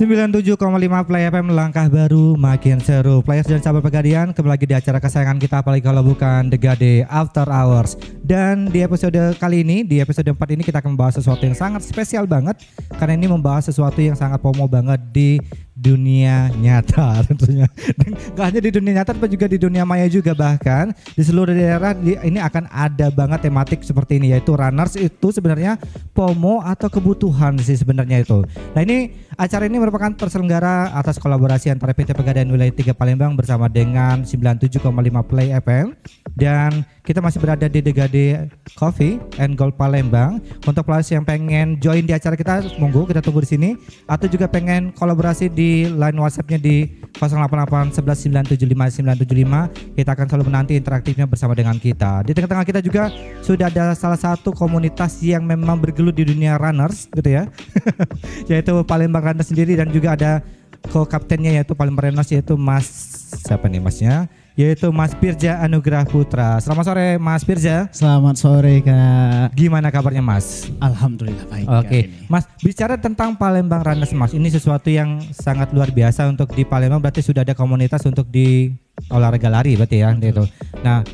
97,5 Play FM, langkah baru makin seru. Players dan sahabat Pegadian, kembali lagi di acara kesayangan kita, apalagi kalau bukan The Gade After Hours. Dan di episode kali ini, di episode 4 ini kita akan membahas sesuatu yang sangat spesial banget, karena ini membahas sesuatu yang sangat FOMO banget di dunia nyata tentunya. Dan gak hanya di dunia nyata, tapi juga di dunia maya juga, bahkan di seluruh daerah ini akan ada banget tematik seperti ini, yaitu runners itu sebenarnya FOMO atau kebutuhan sih sebenarnya itu. Nah, ini acara ini merupakan terselenggara atas kolaborasi antara PT Pegadaian Wilayah 3 Palembang bersama dengan 97,5 Play FM, dan kita masih berada di The Gade Coffee and Gold Palembang. Untuk players yang pengen join di acara kita, monggo kita tunggu di sini, atau juga pengen kolaborasi di line WhatsApp-nya di 088 11 975 975. Kita akan selalu menanti interaktifnya bersama dengan kita. Di tengah-tengah kita juga sudah ada salah satu komunitas yang memang bergelut di dunia runners gitu ya. Yaitu Palembang Runners sendiri, dan juga ada co-kaptennya yaitu Palembang Runners, yaitu Mas, siapa nih masnya? Yaitu Mas Pirja Anugrah Putra. Selamat sore Mas Pirja. Selamat sore Kak. Gimana kabarnya Mas? Alhamdulillah baik. Oke, Mas, bicara tentang Palembang Runners Mas, ini sesuatu yang sangat luar biasa untuk di Palembang. Berarti sudah ada komunitas untuk di olahraga lari berarti ya gitu. Nah,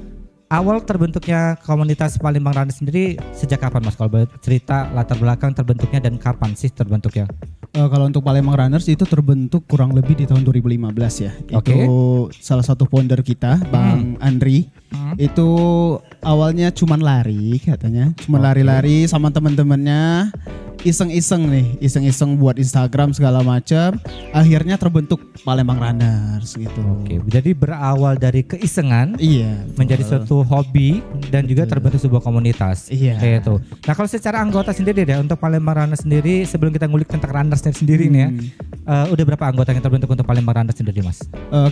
awal terbentuknya komunitas Palembang Runners sendiri sejak kapan Mas? Kalau boleh cerita latar belakang terbentuknya dan kapan sih terbentuknya? Kalau untuk Palembang Runners itu terbentuk kurang lebih di tahun 2015 ya. Oke. Itu salah satu founder kita, Bang Andri. Itu awalnya cuman lari katanya, cuman lari-lari sama teman-temannya, iseng-iseng buat Instagram segala macam. Akhirnya terbentuk Palembang Runners gitu. Oke, jadi berawal dari keisengan, iya, menjadi suatu hobi dan juga terbentuk sebuah komunitas. Iya. Kayak itu. Nah, kalau secara anggota sendiri deh, untuk Palembang Runners sendiri, sebelum kita ngulik tentang runners sendiri nih ya, udah berapa anggota yang terbentuk untuk Palembang Runners sendiri Mas?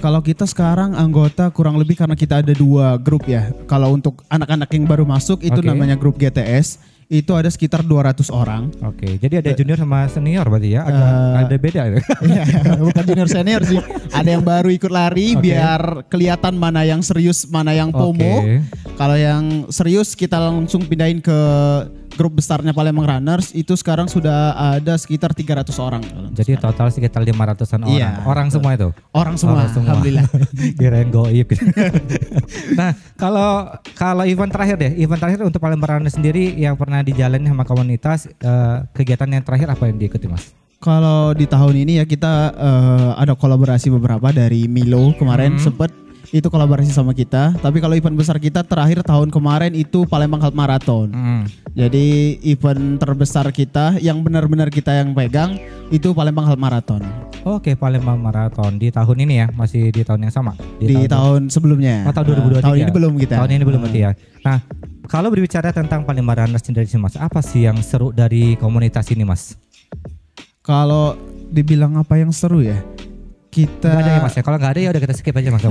Kalau kita sekarang anggota kurang lebih, karena kita ada 2 grup ya. Kalau untuk anak-anak yang baru masuk itu namanya grup GTS. Itu ada sekitar 200 orang. Oke, jadi ada junior sama senior berarti ya? Ada beda ya? Iya, bukan junior senior sih. Ada yang baru ikut lari biar kelihatan mana yang serius, mana yang FOMO. Kalau yang serius kita langsung pindahin ke grup besarnya Palembang Runners. Itu sekarang sudah ada sekitar 300 orang. Jadi total sekitar 500-an orang. Iya, orang semua itu? Orang semua. Alhamdulillah. Kirain goib. Nah, kalau event terakhir deh, event terakhir untuk Palembang Runners sendiri yang pernah dijalani sama komunitas, kegiatan yang terakhir apa yang diikuti Mas? Kalau di tahun ini ya kita ada kolaborasi beberapa dari Milo kemarin sempet itu kolaborasi sama kita. Tapi kalau event besar kita terakhir tahun kemarin itu Palembang Half Marathon. Jadi event terbesar kita yang benar-benar kita yang pegang itu Palembang Half Marathon. Oke, Palembang Marathon di tahun ini ya, masih di tahun yang sama? Di tahun sebelumnya. Tahun 2023. Tahun ini belum kita. Tahun ini belum berarti ya. Nah, kalau berbicara tentang Palembang Runners sendiri Mas, apa sih yang seru dari komunitas ini Mas? Kalau dibilang apa yang seru ya? Kita nggak ada ya Mas ya? Kalau nggak ada ya udah kita skip aja Mas.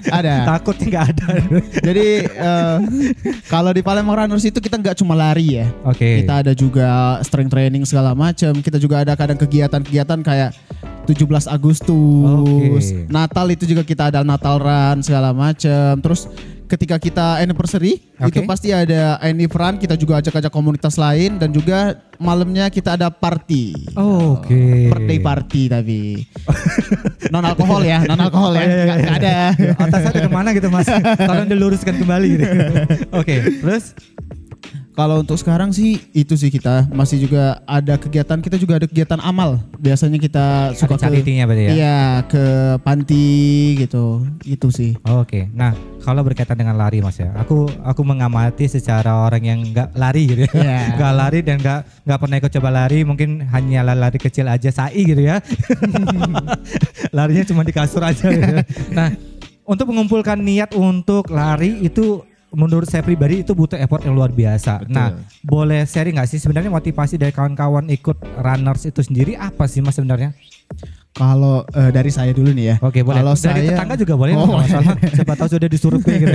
ada. Takutnya nggak ada. Jadi kalau di Palembang Runners itu kita nggak cuma lari ya. Oke. Kita ada juga strength training segala macam. Kita juga ada kadang kegiatan-kegiatan kayak 17 Agustus, Natal itu juga kita ada Natal Run segala macam. Terus ketika kita anniversary itu pasti ada Anniv Run, kita juga ajak-ajak komunitas lain, dan juga malamnya kita ada party. Birthday party tapi non alkohol ya, nggak ada. Atasnya kemana gitu Mas? Tolong diluruskan kembali gitu. Terus? Kalau untuk sekarang sih itu sih kita masih juga ada kegiatan, kita juga ada kegiatan amal. Biasanya kita suka charity-nya berarti ya? Iya, ke panti gitu sih. Nah, kalau berkaitan dengan lari Mas ya, aku mengamati secara orang yang nggak lari gitu ya, nggak lari dan nggak pernah ikut coba lari, mungkin hanya lari kecil aja sai gitu ya. Larinya cuma di kasur aja gitu. Nah, untuk mengumpulkan niat untuk lari itu, menurut saya pribadi itu butuh effort yang luar biasa. Betul. Nah, boleh sharing nggak sih sebenarnya motivasi dari kawan-kawan ikut runners itu sendiri apa sih Mas sebenarnya? Kalau dari saya dulu nih ya. Oke, boleh. Kalau dari tetangga juga boleh, masalah. Siapa tahu sudah disuruh gitu.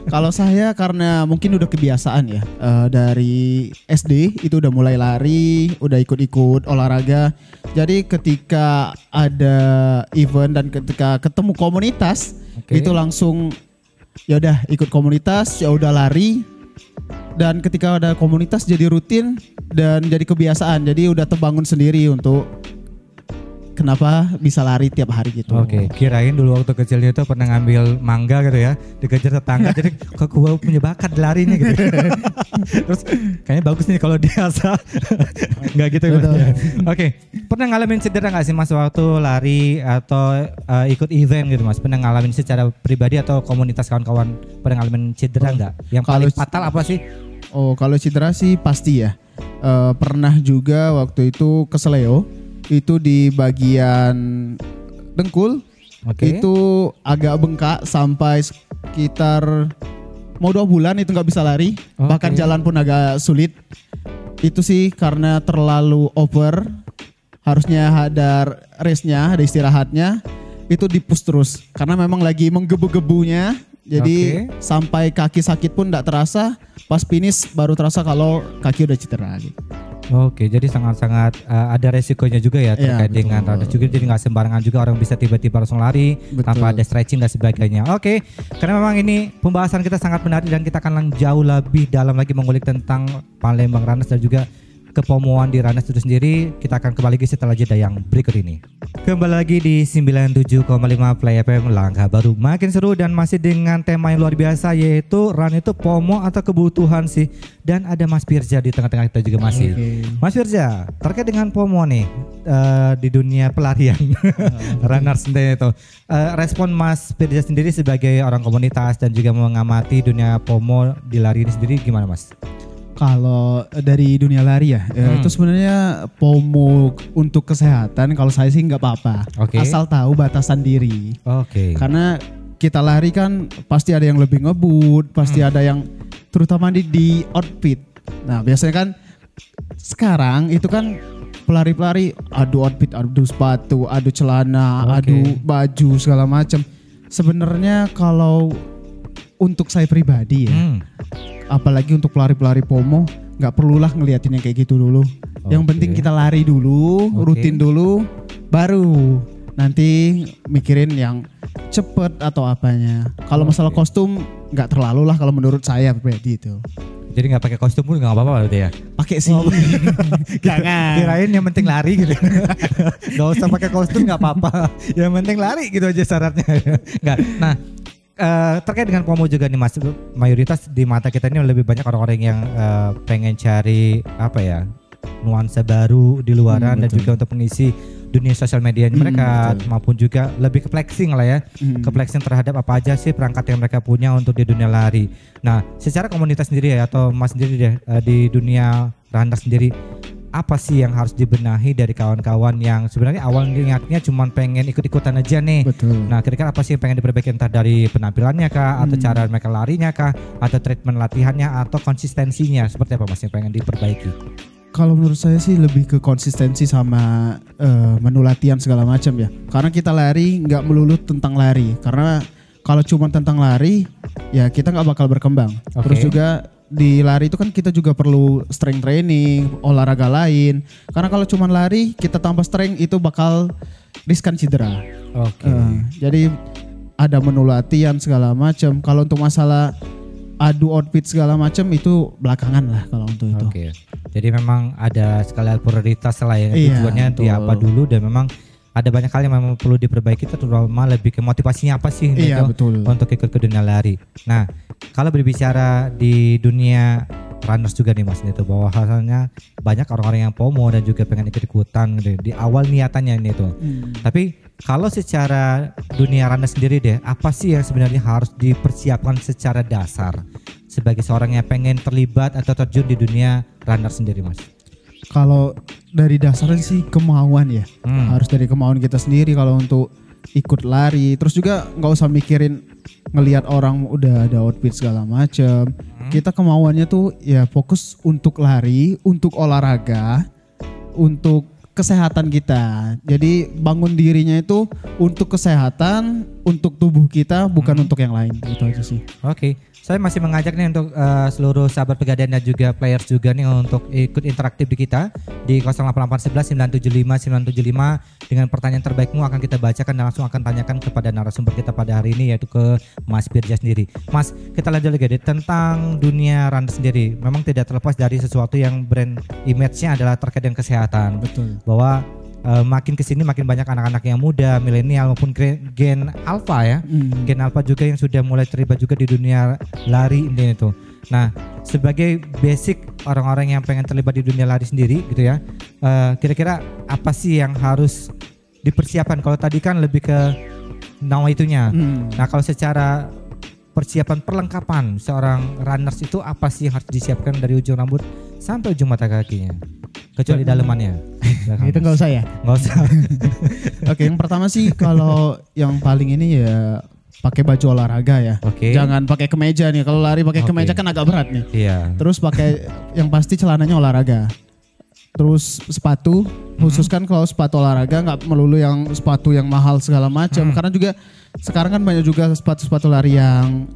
Kalau saya karena mungkin udah kebiasaan ya, dari SD itu udah mulai lari, udah ikut-ikut olahraga. Jadi ketika ada event dan ketika ketemu komunitas, itu langsung ya udah ikut komunitas, ya udah lari. Dan ketika ada komunitas jadi rutin, dan jadi kebiasaan. Jadi udah terbangun sendiri untuk kenapa bisa lari tiap hari gitu. Oke, kirain dulu waktu kecilnya itu pernah ngambil mangga gitu ya, dikejar tetangga, jadi kok gua punya bakat larinya gitu. Terus kayaknya bagus nih kalau biasa. Nggak gitu Mas. Oke, pernah ngalamin cedera nggak sih Mas waktu lari atau ikut event gitu Mas? Pernah ngalamin secara pribadi atau komunitas kawan-kawan pernah ngalamin cedera nggak? Yang paling fatal apa sih? Oh, kalau cedera sih pasti ya. Pernah juga waktu itu keseleo. Itu di bagian dengkul. Itu agak bengkak sampai sekitar mau 2 bulan itu nggak bisa lari. Bahkan jalan pun agak sulit. Itu sih karena terlalu over. Harusnya ada restnya, ada istirahatnya. Itu di-push terus karena memang lagi menggebu-gebunya. Jadi sampai kaki sakit pun nggak terasa. Pas finish baru terasa kalau kaki udah cedera gitu. Oke, jadi sangat-sangat ada resikonya juga ya terkait dengan runner juga, jadi nggak sembarangan juga orang bisa tiba-tiba langsung lari tanpa ada stretching dan sebagainya. Oke, karena memang ini pembahasan kita sangat menarik dan kita akan jauh lebih dalam lagi mengulik tentang Palembang Runners dan juga kepomoan di Runners itu sendiri. Kita akan kembali lagi setelah jeda yang berikut ini. Kembali lagi di 97,5 Play FM, langkah baru makin seru dan masih dengan tema yang luar biasa yaitu run itu pomo atau kebutuhan sih. Dan ada Mas Firza di tengah-tengah kita juga masih. Mas Firza, terkait dengan pomo nih di dunia pelarian Runners sendiri itu, respon Mas Firza sendiri sebagai orang komunitas dan juga mengamati dunia pomo di lari ini sendiri gimana Mas? Kalau dari dunia lari ya, itu sebenarnya FOMO untuk kesehatan kalau saya sih nggak apa-apa. Asal tahu batasan diri. Karena kita lari kan pasti ada yang lebih ngebut, pasti ada yang terutama di outfit. Nah biasanya kan sekarang itu kan pelari-pelari adu outfit, adu sepatu, adu celana, adu baju segala macam. Sebenarnya kalau untuk saya pribadi ya. Apalagi untuk pelari-pelari FOMO nggak perlulah ngeliatin yang kayak gitu dulu. Yang penting kita lari dulu, rutin dulu, baru nanti mikirin yang cepet atau apanya. Kalau masalah kostum nggak terlalu lah kalau menurut saya pribadi itu. Jadi nggak pakai kostum pun nggak apa-apa berarti ya? Pakai sih. Jangan. Kirain yang penting lari gitu. Gak usah pakai kostum nggak apa-apa. Yang penting lari gitu aja syaratnya. Nggak. Nah. Terkait dengan FOMO juga nih Mas, mayoritas di mata kita ini lebih banyak orang-orang yang pengen cari apa ya, nuansa baru di luaran dan juga untuk mengisi dunia sosial media mereka maupun juga lebih ke flexing lah ya, ke flexing terhadap apa aja sih perangkat yang mereka punya untuk di dunia lari. Nah, secara komunitas sendiri ya atau Mas sendiri deh di dunia runner sendiri, apa sih yang harus dibenahi dari kawan-kawan yang sebenarnya awal niatnya cuma pengen ikut-ikutan aja nih. Nah kira-kira apa sih yang pengen diperbaiki entah dari penampilannya kah, atau cara mereka larinya kah, atau treatment latihannya, atau konsistensinya, seperti apa Mas yang pengen diperbaiki? Kalau menurut saya sih lebih ke konsistensi sama menu latihan segala macam ya. Karena kita lari nggak melulu tentang lari. Karena kalau cuma tentang lari ya kita nggak bakal berkembang. Terus juga di lari itu kan kita juga perlu strength training, olahraga lain. Karena kalau cuma lari kita tambah strength itu bakal riskan cedera. Jadi ada menu latihan segala macam. Kalau untuk masalah adu outfit segala macam itu belakangan lah kalau untuk itu. Jadi memang ada sekalian prioritas lah ya, tujuannya di apa dulu, dan memang ada banyak hal yang memang perlu diperbaiki, terutama lebih ke motivasinya apa sih untuk ikut ke dunia lari. Nah, kalau berbicara di dunia runners juga nih Mas, itu bahwasannya banyak orang-orang yang FOMO dan juga pengen ikut-ikutan gitu, di awal niatannya ini tuh. Tapi kalau secara dunia runners sendiri deh, apa sih yang sebenarnya harus dipersiapkan secara dasar sebagai seorang yang pengen terlibat atau terjun di dunia runners sendiri Mas? Kalau dari dasarnya sih kemauan ya, harus dari kemauan kita sendiri kalau untuk ikut lari. Terus juga nggak usah mikirin ngelihat orang udah ada outfit segala macam. Kita kemauannya tuh ya fokus untuk lari, untuk olahraga, untuk kesehatan kita. Jadi bangun dirinya itu untuk kesehatan, untuk tubuh kita, bukan untuk yang lain. Itu aja sih. Oke. Saya masih mengajak nih untuk seluruh sahabat Pegadaian dan juga players juga nih untuk ikut interaktif di kita di 08811 975 975 dengan pertanyaan terbaikmu akan kita bacakan dan langsung akan tanyakan kepada narasumber kita pada hari ini yaitu ke Mas Firja sendiri. Mas, kita lanjut lagi deh tentang dunia runner sendiri. Memang tidak terlepas dari sesuatu yang brand image-nya adalah terkait dengan kesehatan. Betul. Bahwa makin kesini makin banyak anak-anak yang muda, milenial maupun gen alpha ya, gen alpha juga yang sudah mulai terlibat juga di dunia lari ini itu. Nah, sebagai basic orang-orang yang pengen terlibat di dunia lari sendiri gitu ya, kira-kira apa sih yang harus dipersiapkan? Kalau tadi kan lebih ke nama itunya. Nah, kalau secara persiapan perlengkapan seorang runners itu apa sih yang harus disiapkan dari ujung rambut sampai ujung mata kakinya? Kecuali dalemannya. Itu nggak usah ya? Nggak usah. Oke, yang pertama sih kalau yang paling ini ya pakai baju olahraga ya. Oke. Jangan pakai kemeja nih. Kalau lari pakai kemeja kan agak berat nih. Iya. Terus pakai yang pasti celananya olahraga. Terus sepatu, khususkan kalau sepatu olahraga nggak melulu yang sepatu yang mahal segala macam. Karena juga sekarang kan banyak juga sepatu-sepatu lari yang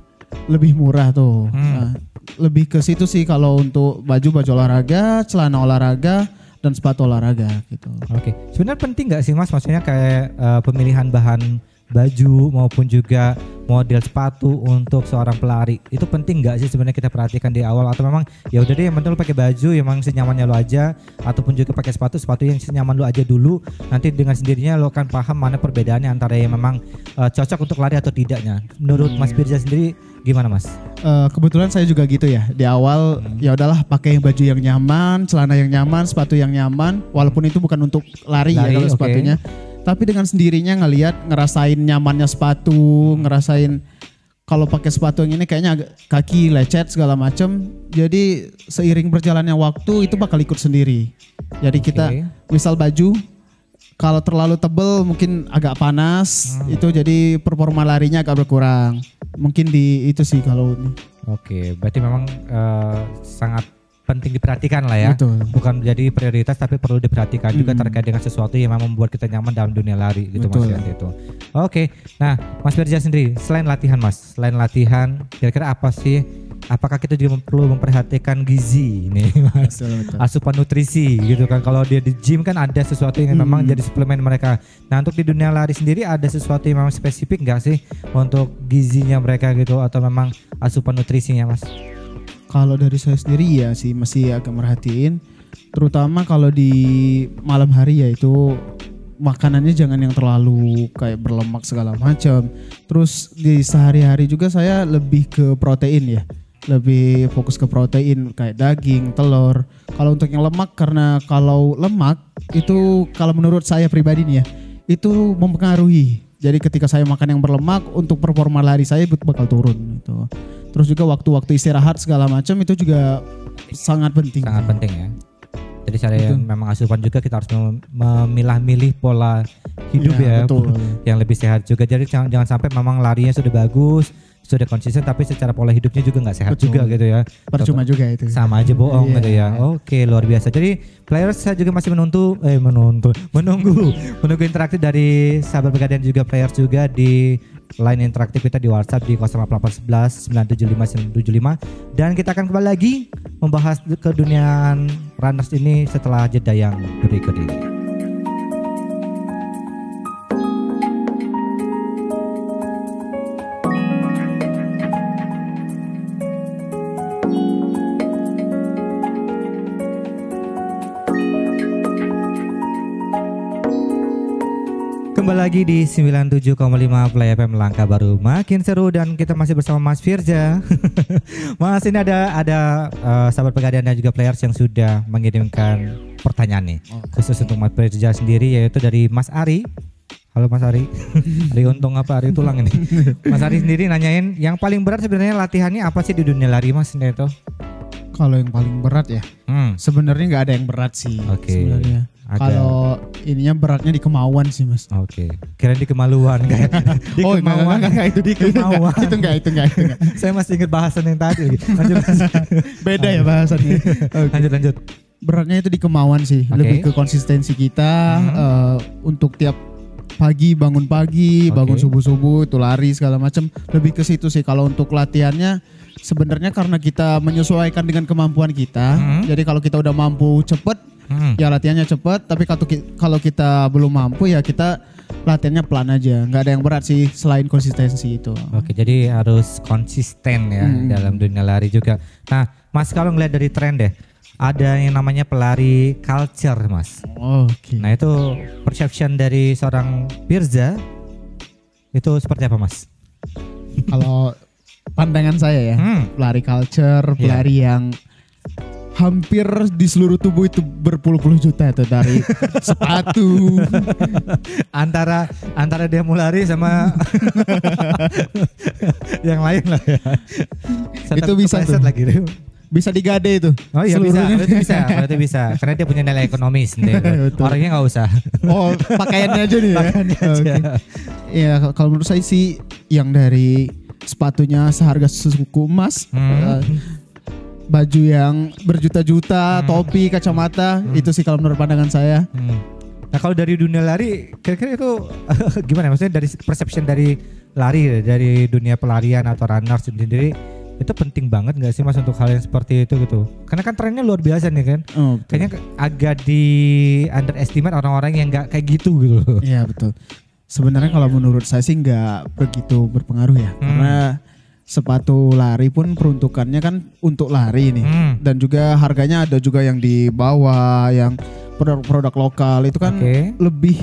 lebih murah tuh. Nah, lebih ke situ sih kalau untuk baju olahraga, celana olahraga dan sepatu olahraga gitu. Oke. Sebenarnya penting nggak sih Mas? Maksudnya kayak pemilihan bahan baju maupun juga model sepatu untuk seorang pelari itu penting nggak sih sebenarnya kita perhatikan di awal, atau memang ya udah deh yang penting lu pakai baju yang memang senyamannya lo aja, ataupun juga pakai sepatu yang senyaman lo aja dulu, nanti dengan sendirinya lo akan paham mana perbedaannya antara yang memang cocok untuk lari atau tidaknya. Menurut Mas Firja sendiri gimana Mas? Kebetulan saya juga gitu ya, di awal ya udahlah pakai baju yang nyaman, celana yang nyaman, sepatu yang nyaman, walaupun itu bukan untuk lari ya kalau sepatunya. Tapi dengan sendirinya ngerasain nyamannya sepatu, ngerasain kalau pakai sepatu yang ini kayaknya agak kaki lecet segala macam. Jadi seiring berjalannya waktu itu bakal ikut sendiri. Jadi kita misal baju kalau terlalu tebel mungkin agak panas, itu jadi performa larinya agak berkurang. Mungkin di itu sih kalau ini. Oke, berarti memang sangat penting diperhatikan lah ya. Betul. Bukan menjadi prioritas tapi perlu diperhatikan juga terkait dengan sesuatu yang memang membuat kita nyaman dalam dunia lari gitu. Betul. Mas itu. Oke. Nah, Mas Firja sendiri selain latihan Mas, kira-kira apa sih? Apakah kita juga perlu memperhatikan gizi nih Mas? Betul. Asupan nutrisi gitu kan. Kalau dia di gym kan ada sesuatu yang memang jadi suplemen mereka. Nah, untuk di dunia lari sendiri ada sesuatu yang memang spesifik nggak sih untuk gizinya mereka gitu, atau memang asupan nutrisinya Mas? Kalau dari saya sendiri ya sih masih agak merhatiin, terutama kalau di malam hari ya itu makanannya jangan yang terlalu kayak berlemak segala macam. Terus di sehari-hari juga saya lebih ke protein ya, lebih fokus ke protein kayak daging, telur. Kalau untuk yang lemak, karena kalau lemak itu kalau menurut saya pribadi nih ya, itu mempengaruhi. Jadi ketika saya makan yang berlemak, untuk performa lari saya bakal turun gitu. Terus juga waktu-waktu istirahat segala macam itu juga sangat penting. Sangat penting ya. Jadi saya memang asupan juga kita harus memilah-milih pola hidup ya, betul. Yang lebih sehat juga. Jadi jangan sampai memang larinya sudah bagus, sudah konsisten, tapi secara pola hidupnya juga nggak sehat juga gitu ya. Percuma juga itu. Sama aja bohong gitu ya. Oke, luar biasa. Jadi players saya juga masih menunggu interaktif dari sahabat Pegadaian juga players juga di line interaktif kita di WhatsApp di 08811 975 975, dan kita akan kembali lagi membahas ke dunia runners ini setelah jeda yang berikut ini. Kembali lagi di 97,5 Play FM, langkah baru makin seru, dan kita masih bersama Mas Firja. Mas, ini ada sahabat Pegadaian dan juga players yang sudah mengirimkan pertanyaan nih, khusus untuk Mas Firja sendiri, yaitu dari Mas Ari. Halo Mas Ari. Ari untung apa Ari tulang ini. Mas Ari sendiri nanyain yang paling berat sebenarnya latihannya apa sih di dunia lari Mas Neto? Kalau yang paling berat ya, sebenarnya nggak ada yang berat sih. Sebenarnya. Kalau ininya beratnya di kemauan sih Mas. Oke. Kira di kemaluan kayak. Di kemauan. Enggak, itu di kemauan. Itu enggak. Saya masih ingat bahasan yang tadi. Lanjut. Beda ya bahasannya. Lanjut. Beratnya itu di kemauan sih. Lebih ke konsistensi kita untuk tiap pagi, bangun Oke. subuh-subuh itu lari segala macam. Lebih ke situ sih. Kalau untuk latihannya sebenarnya karena kita menyesuaikan dengan kemampuan kita. Jadi kalau kita udah mampu cepet, ya latihannya cepet. Tapi kalau kita belum mampu ya kita latihannya pelan aja. Nggak ada yang berat sih selain konsistensi itu. Oke, jadi harus konsisten ya dalam dunia lari juga. Nah, Mas kalau ngeliat dari tren deh, ada yang namanya pelari culture, Mas. Oke. Nah, itu perception dari seorang Pirza itu seperti apa, Mas? Kalau pandangan saya ya, pelari culture, pelari yang hampir di seluruh tubuh itu berpuluh-puluh juta itu dari sepatu. Antara dia mau lari sama yang lain lah ya. Itu bisa tuh. Lagi. Bisa digade itu. Oh iya seluruhnya. berarti bisa. Karena dia punya nilai ekonomis sendiri. Orangnya nggak usah. Oh, pakaiannya aja nih ya. Pakaiannya aja. Oke. Ya kalau menurut saya sih yang dari sepatunya seharga sesuku emas, baju yang berjuta-juta, topi, kacamata, itu sih kalau menurut pandangan saya. Nah kalau dari dunia lari, kira-kira itu gimana? Maksudnya dari perception dari lari, dari dunia pelarian atau runners sendiri, itu penting banget nggak sih Mas untuk hal yang seperti itu gitu? Karena kan trennya luar biasa nih kan. Kayaknya agak di underestimate orang-orang yang nggak kayak gitu gitu. Iya betul. Sebenarnya kalau menurut saya sih nggak begitu berpengaruh ya, karena sepatu lari pun peruntukannya kan untuk lari nih, dan juga harganya ada juga yang di bawah, yang produk-produk lokal itu kan lebih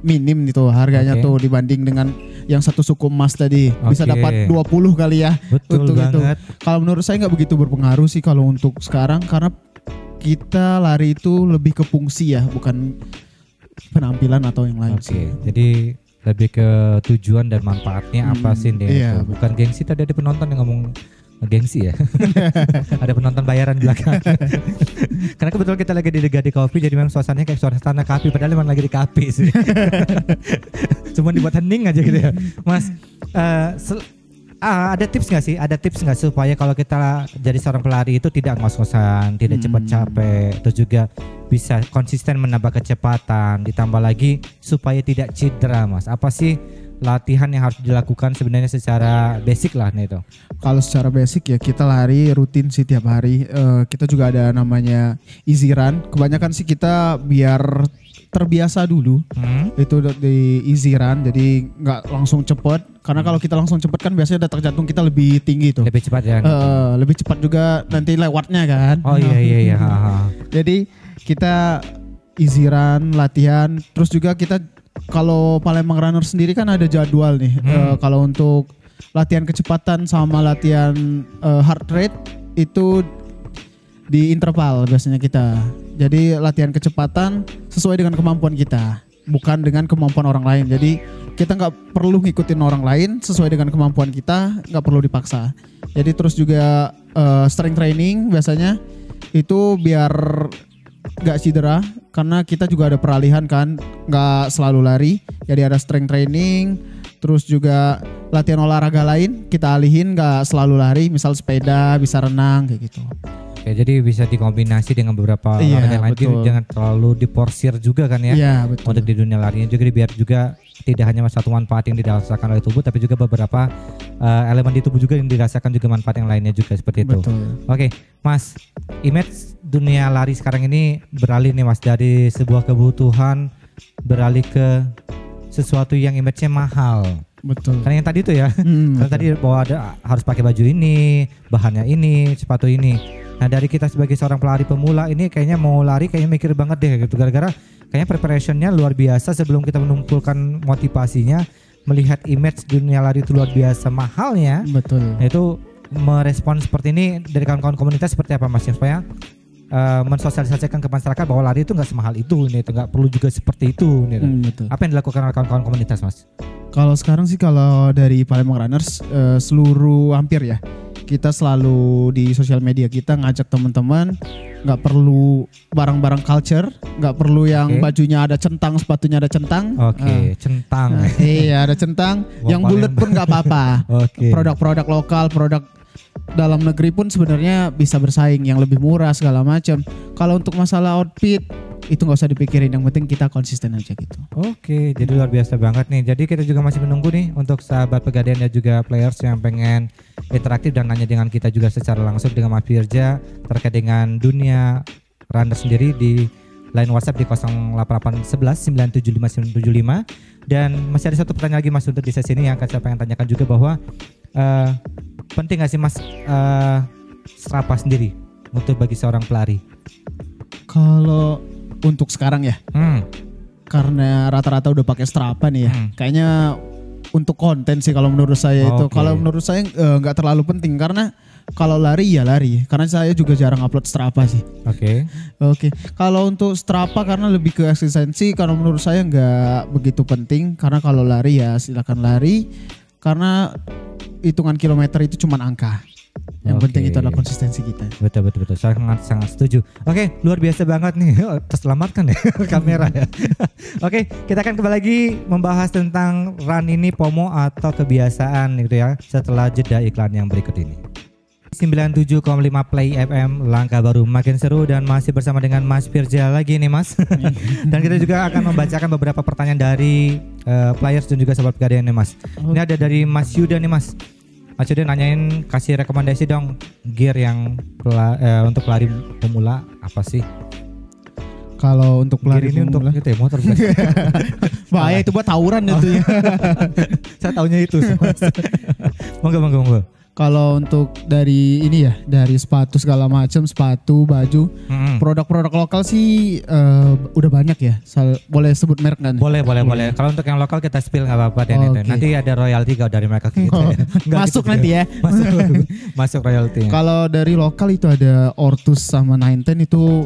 minim gitu harganya tuh dibanding dengan yang satu suku emas tadi, bisa dapat 20 kali ya. Betul banget. Kalau menurut saya nggak begitu berpengaruh sih kalau untuk sekarang, karena kita lari itu lebih ke fungsi ya, bukan penampilan atau yang lain sih. Jadi lebih ke tujuan dan manfaatnya apa sih dia itu. Bukan gengsi. Tadi ada penonton yang ngomong gengsi ya. Ada penonton bayaran belakang. Karena kebetulan kita lagi di Degade Coffee, jadi memang suasananya kayak suasana kafe, padahal memang lagi di kafe sih. Cuma dibuat hening aja gitu ya. Mas, ada tips nggak sih? Ada tips nggak supaya kalau kita jadi seorang pelari itu tidak ngos-ngosan, tidak cepat capek, terus juga bisa konsisten menambah kecepatan, ditambah lagi supaya tidak cedera, Mas. Apa sih latihan yang harus dilakukan sebenarnya secara basic lah nih itu? Kalau secara basic ya kita lari rutin sih tiap hari. Kita juga ada namanya easy run. Kebanyakan sih kita biar terbiasa dulu itu di easy run, jadi nggak langsung cepet, karena kalau kita langsung cepet kan biasanya detak jantung kita lebih tinggi tuh, lebih cepat ya. Lebih cepat juga nanti lewatnya kan. Oh iya. Jadi kita easy run latihan, terus juga kita kalau Palembang Runner sendiri kan ada jadwal nih. Kalau untuk latihan kecepatan sama latihan heart rate itu di interval biasanya kita. Jadi latihan kecepatan sesuai dengan kemampuan kita, bukan dengan kemampuan orang lain. Jadi kita nggak perlu ngikutin orang lain, sesuai dengan kemampuan kita, nggak perlu dipaksa. Jadi terus juga strength training biasanya itu biar nggak cedera, karena kita juga ada peralihan kan, nggak selalu lari. Jadi ada strength training, terus juga latihan olahraga lain kita alihin, nggak selalu lari, misal sepeda, bisa renang kayak gitu. Oke, jadi bisa dikombinasi dengan beberapa olahraga lain, jangan terlalu diporsir juga kan ya. Iya, betul. Untuk di dunia larinya juga biar juga tidak hanya satu manfaat yang dirasakan oleh tubuh, tapi juga beberapa elemen di tubuh juga yang dirasakan juga manfaat yang lainnya juga seperti itu. Betul. Oke, Mas, image dunia lari sekarang ini beralih nih Mas, dari sebuah kebutuhan beralih ke sesuatu yang image-nya mahal. Betul. Karena yang tadi itu ya, karena tadi bahwa ada harus pakai baju ini, bahannya ini, sepatu ini. Nah dari kita sebagai seorang pelari pemula ini kayaknya mau lari kayaknya mikir banget deh gitu, gara-gara kayaknya preparationnya luar biasa sebelum kita mengumpulkan motivasinya, melihat image dunia lari itu luar biasa mahalnya. Betul. Nah itu merespon seperti ini dari kawan-kawan komunitas seperti apa Mas, supaya mensosialisasikan ke masyarakat bahwa lari itu nggak semahal itu, nih, itu nggak perlu juga seperti itu. Nih, betul. Apa yang dilakukan oleh kawan-kawan komunitas Mas? Kalau sekarang sih kalau dari Palembang Runners seluruh hampir ya, kita selalu di sosial media kita ngajak teman-teman, nggak perlu barang-barang culture, nggak perlu yang bajunya ada centang, sepatunya ada centang. Centang. Iya ada centang. Yang bulat pun nggak apa-apa. Produk-produk lokal, produk dalam negeri pun sebenarnya bisa bersaing, yang lebih murah segala macam. Kalau untuk masalah outfit itu nggak usah dipikirin, yang penting kita konsisten aja gitu. Oke, jadi luar biasa banget nih. Jadi kita juga masih menunggu nih untuk sahabat Pegadaian dan juga players yang pengen interaktif dan nanya dengan kita juga secara langsung dengan Mas Firja terkait dengan dunia runner sendiri di line WhatsApp di 08811 975 975. Dan masih ada satu pertanyaan lagi Mas untuk di sesi ini yang saya pengen tanyakan juga bahwa penting gak sih Mas Strava sendiri untuk bagi seorang pelari? Kalau untuk sekarang ya, karena rata-rata udah pakai Strava nih ya, kayaknya untuk konten sih kalau menurut saya itu. Kalau menurut saya nggak terlalu penting, karena kalau lari ya lari. Karena saya juga jarang upload Strava sih. Oke. Kalau untuk Strava karena lebih ke eksistensi, kalau menurut saya nggak begitu penting. Karena kalau lari ya silakan lari. Karena hitungan kilometer itu cuma angka. Yang penting itu adalah konsistensi kita. Betul. Sangat setuju. Oke, luar biasa banget nih. Terselamatkan ya kamera ya. Oke, kita akan kembali lagi membahas tentang run ini FOMO atau kebiasaan gitu ya setelah jeda iklan yang berikut ini. 97,5 Play FM, langkah baru makin seru, dan masih bersama dengan Mas Firja lagi nih Mas. Dan kita juga akan membacakan beberapa pertanyaan dari players dan juga sahabat Pegadaian nih Mas. Ini ada dari Mas Yuda nih Mas. Mas Yuda nanyain, kasih rekomendasi dong gear yang untuk pelari pemula apa sih? Kalau untuk pelari gear ini pemula, untuk itu ya, motor guys. bahaya itu buat tawuran itu ya. Saya taunya itu. Monggo. Kalau untuk dari ini ya, dari sepatu segala macam, sepatu, baju, produk-produk lokal sih udah banyak ya. Boleh sebut merek kan? Boleh. Kalau untuk yang lokal kita spill nggak apa-apa deh. Nanti ada royalti kalau dari mereka gitu. Masuk gitu nanti ya. Masuk royalti. Kalau dari lokal itu ada Ortus sama 910 itu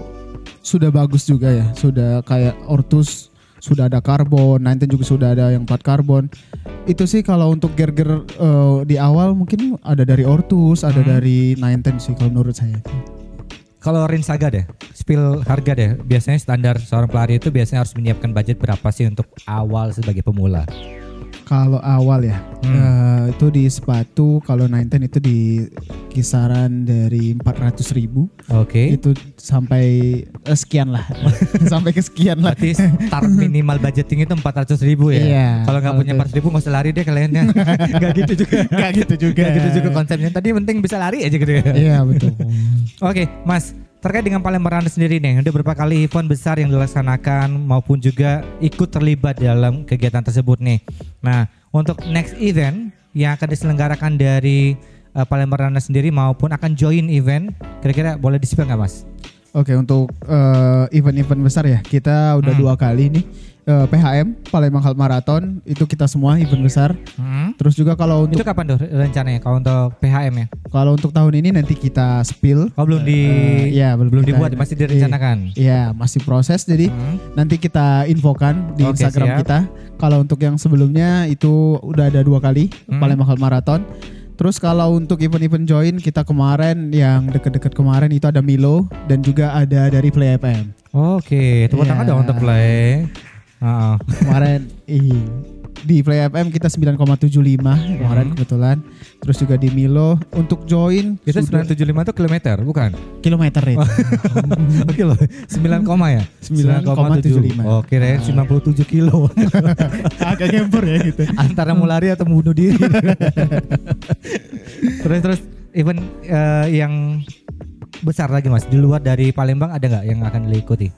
sudah bagus juga ya. Sudah kayak Ortus sudah ada karbon, 910 juga sudah ada yang plat karbon. Itu sih kalau untuk gear-gear di awal mungkin ada dari Ortus, ada dari 910 sih kalau menurut saya. Kalau range Saga deh, spill harga deh. Biasanya standar seorang pelari itu biasanya harus menyiapkan budget berapa sih untuk awal sebagai pemula? Kalau awal ya, itu di sepatu kalau 910 itu di kisaran dari 400.000. Itu sampai sekian lah, sampai ke sekian lah. Berarti start minimal budgeting itu 400.000 ya? Iya. Kalau nggak punya 400.000 nggak usah lari deh kaliannya. Nggak gitu juga. Nggak gitu juga konsepnya. Tadi penting bisa lari aja gitu ya. Iya betul. Oke, Mas. Terkait dengan Palembang Runner sendiri nih, udah berapa kali event besar yang dilaksanakan maupun juga ikut terlibat dalam kegiatan tersebut nih. Nah, untuk next event yang akan diselenggarakan dari Palembang Runner sendiri maupun akan join event, kira-kira boleh di-spill nggak Mas? Oke, untuk event-event besar ya, kita udah 2 kali nih. PHM, Palembang Half Marathon, itu kita semua event besar. Terus juga kalau untuk... Itu kapan tuh rencananya kalau untuk PHM ya? Kalau untuk tahun ini nanti kita spill. Oh belum belum dibuat, masih direncanakan? Iya, masih proses, jadi nanti kita infokan di Instagram kita. Kalau untuk yang sebelumnya itu udah ada 2 kali, Palembang Half Marathon. Terus kalau untuk event-event join kita kemarin yang deket-deket kemarin itu ada Milo dan juga ada dari Play FM. Oke, tepuk tangan dong untuk Play. Kemarin di Play FM kita 9,75 kemarin kebetulan. Terus juga di Milo untuk join itu 975 itu kilometer bukan? Kilometer itu. Oke loh, 9, ya? 9,75. Oh, kirain 97 kilo. Agak ngempur ya gitu. Antara mau lari atau mau bunuh diri. terus event yang besar lagi Mas, di luar dari Palembang ada nggak yang akan diikuti?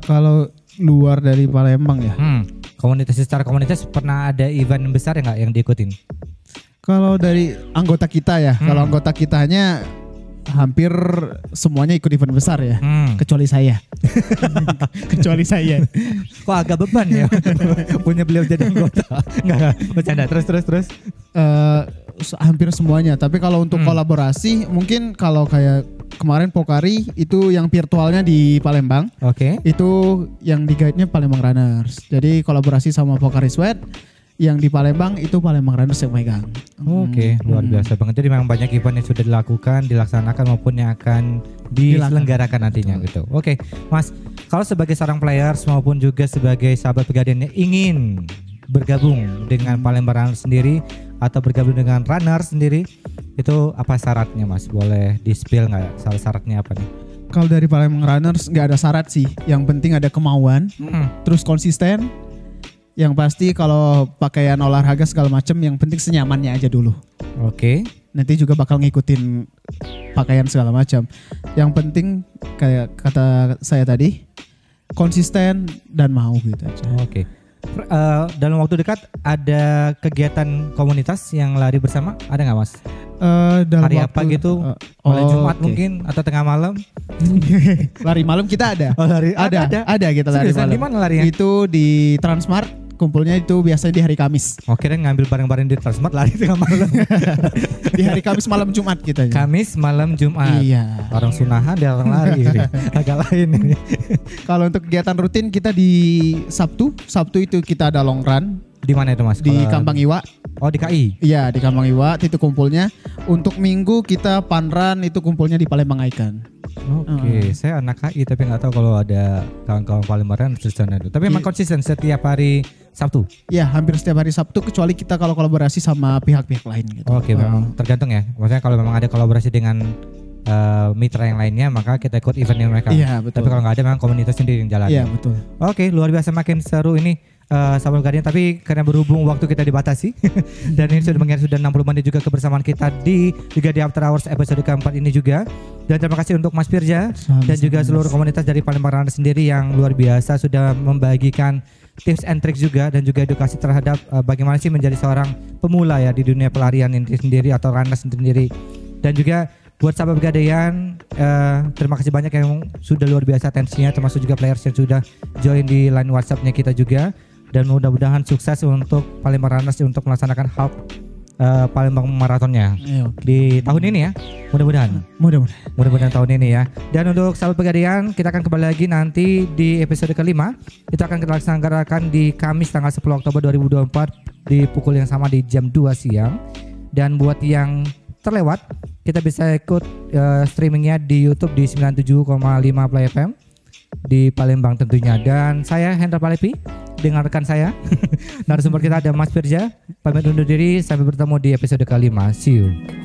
Kalau luar dari Palembang ya, secara komunitas pernah ada event besar ya nggak yang diikutin? Kalau dari anggota kita ya, kalau anggota kitanya hampir semuanya ikut event besar ya, kecuali saya. Kecuali saya. Kok agak beban ya punya beliau jadi anggota? Enggak, bercanda. Terus. Hampir semuanya. Tapi kalau untuk kolaborasi, mungkin kalau kayak kemarin Pokari itu yang virtualnya di Palembang. Itu yang di guide-nya Palembang Runners. Jadi kolaborasi sama Pokari Sweat. Yang di Palembang itu Palembang Runners yang megang. Luar biasa banget. Jadi memang banyak event yang sudah dilaksanakan maupun yang akan diselenggarakan nantinya gitu. Mas, kalau sebagai seorang players maupun juga sebagai sahabat Pegadaian yang ingin bergabung dengan Palembang Runners sendiri atau bergabung dengan runner sendiri, itu apa syaratnya Mas? Boleh di-spill nggak syaratnya apa nih? Kalau dari Palembang Runners nggak ada syarat sih. Yang penting ada kemauan, terus konsisten. Yang pasti kalau pakaian olahraga segala macam, yang penting senyamannya aja dulu. Oke. Nanti juga bakal ngikutin pakaian segala macam. Yang penting kayak kata saya tadi, konsisten dan mau gitu aja. Oke. Dalam waktu dekat ada kegiatan komunitas yang lari bersama, ada nggak Mas? Hari apa gitu? Mulai Jumat mungkin atau tengah malam? Lari malam kita ada. Ada kita lari Seriusan, malam. di mana larinya? Itu di Transmart. Kumpulnya itu biasanya di hari Kamis. Oke, dan ngambil bareng-bareng di Transmart lari tengah malam. Di hari Kamis malam Jumat kita. Kamis malam Jumat. Iya. Orang sunahan dia orang lari. Agak lain ini. Kalau untuk kegiatan rutin kita di Sabtu itu kita ada long run. Di mana itu Mas? Di Kambang Iwa. Oh, di KI? Iya, di Kambang Iwa titik kumpulnya. Untuk minggu kita fun run itu kumpulnya di Palembang Icon. Oke, saya anak KI tapi nggak tahu kalau ada kawan-kawan Palembang di sana itu. Tapi memang konsisten setiap hari Sabtu? Iya, hampir setiap hari Sabtu kecuali kita kalau kolaborasi sama pihak-pihak lain gitu. Oke, memang tergantung ya. Maksudnya kalau memang ada kolaborasi dengan mitra yang lainnya maka kita ikut eventnya mereka. Iya, betul. Tapi kalau nggak ada memang komunitas sendiri yang jalan. Iya, betul. Oke, luar biasa, makin seru ini Sahabat Guardian, tapi karena berhubung waktu kita dibatasi dan ini sudah 60 menit juga kebersamaan kita di Brigade After Hours episode keempat ini juga. Dan terima kasih untuk Mas Firja dan juga seluruh komunitas dari Palembang Runners sendiri yang luar biasa sudah membagikan tips and tricks juga dan juga edukasi terhadap bagaimana sih menjadi seorang pemula ya di dunia pelarian ini sendiri atau runners sendiri. Dan juga buat sahabat Pegadaian, terima kasih banyak yang sudah luar biasa atensinya, termasuk juga players yang sudah join di line WhatsApp-nya kita juga. Dan mudah-mudahan sukses untuk Palembang Runners untuk melaksanakan half Palembang Marathonnya di tahun ini ya. Mudah-mudahan tahun ini ya. Dan untuk sahabat Pegadaian, kita akan kembali lagi nanti di episode kelima. Itu akan kita laksanakan di Kamis tanggal 10 Oktober 2024 di pukul yang sama di jam 2 siang. Dan buat yang terlewat, kita bisa ikut streamingnya di YouTube di 97,5 Play FM di Palembang tentunya. Dan saya Hendra Palepi dengan rekan saya narasumber kita ada Mas Firja. Pamit undur diri, sampai bertemu di episode kelima. See you.